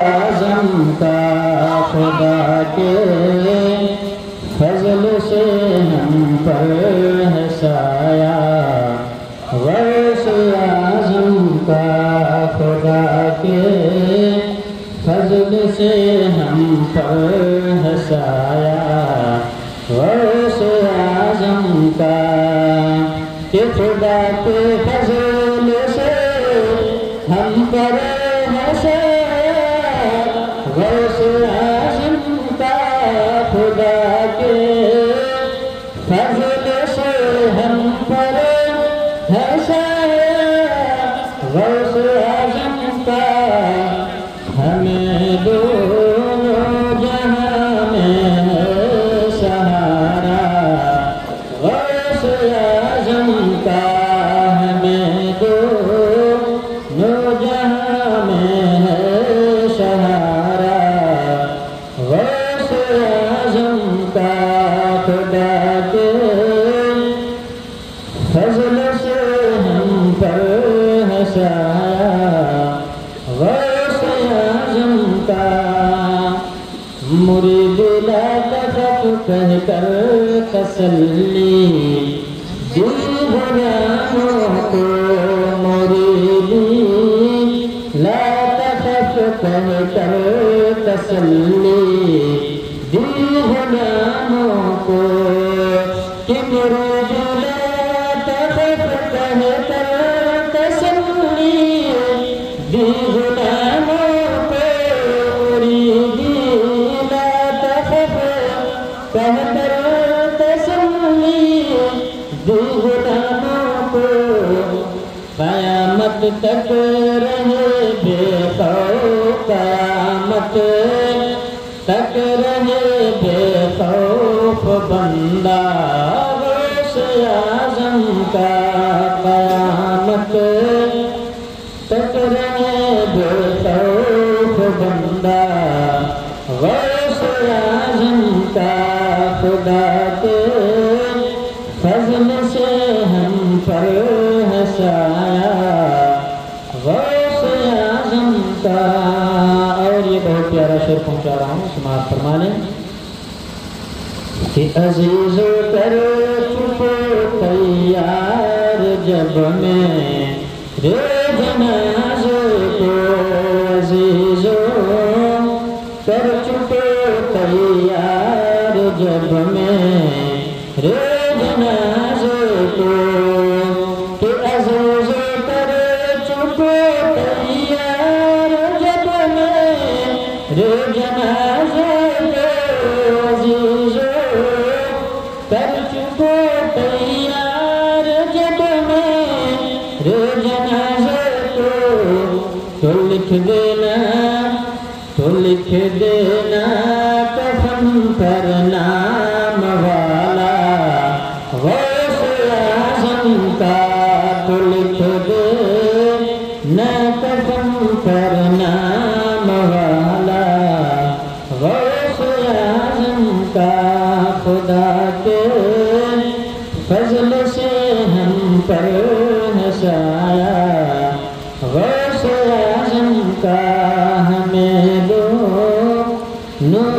आज़म का खुदा के फजल से हम पर है साया, गौसे आज़म का खुदा के फजल से हम पर है साया, गौसे आज़म का कि खुदा के फजल से हम पर है साया, गौसे आज़म का खुदा के फजल से हम पर है साया, गौसे आज़म का हमें दोनों जहां में है सहारा, गौसे आज़म का हमें दोनों जहां में है सहारा, गौसे आज़म का खुदा के फजल से हम पर है साया, गौसे आज़म का मुरीद ला तखफ कह कर तसल्ली दी गुलामों को, मुरीदी ला तखफ कह कर तसल्ली दी गुलामों को, कि मुरीद ला तखफ कह कर तसल्ली दी गुलामों को, मुरीदी ला तखफ कह कर तसल्ली दी गुलामों को, क़यामत तक रहे बेखौफ, क़यामत तक रहे बेखौफ बंदा, गौसे आज़म का क़यामत तक रहे बेखौफ बंदा, गौसे आज़म का खुदा के फजल से हम पर है साया, गौसे आज़म का। और ये बहुत प्यारा शेर पहुंचा रहा हूँ, समाज फरमा लें कि अज़ीज़ो करो चुपो तैयार जब मैं रे जनाज़े को, अज़ीज़ो कर चुपो तैयार जब मैं रे जनाज़े को, कि अज़ीज़ो कर चुपो तैयार जब मैं रे जनाज़े को, अज़ीज़ो कर चुपो तैयार जब मैं रे जनाज़े को, तो लिख देना, तो लिख देना कफ़न पर नाम वाला, गौसे आज़म का, तो लिख देना कफ़न पर नाम वाला, गौसे आज़म का खुदा के फजल से हम पर है साया, गौसे आज़म का हमें दोनों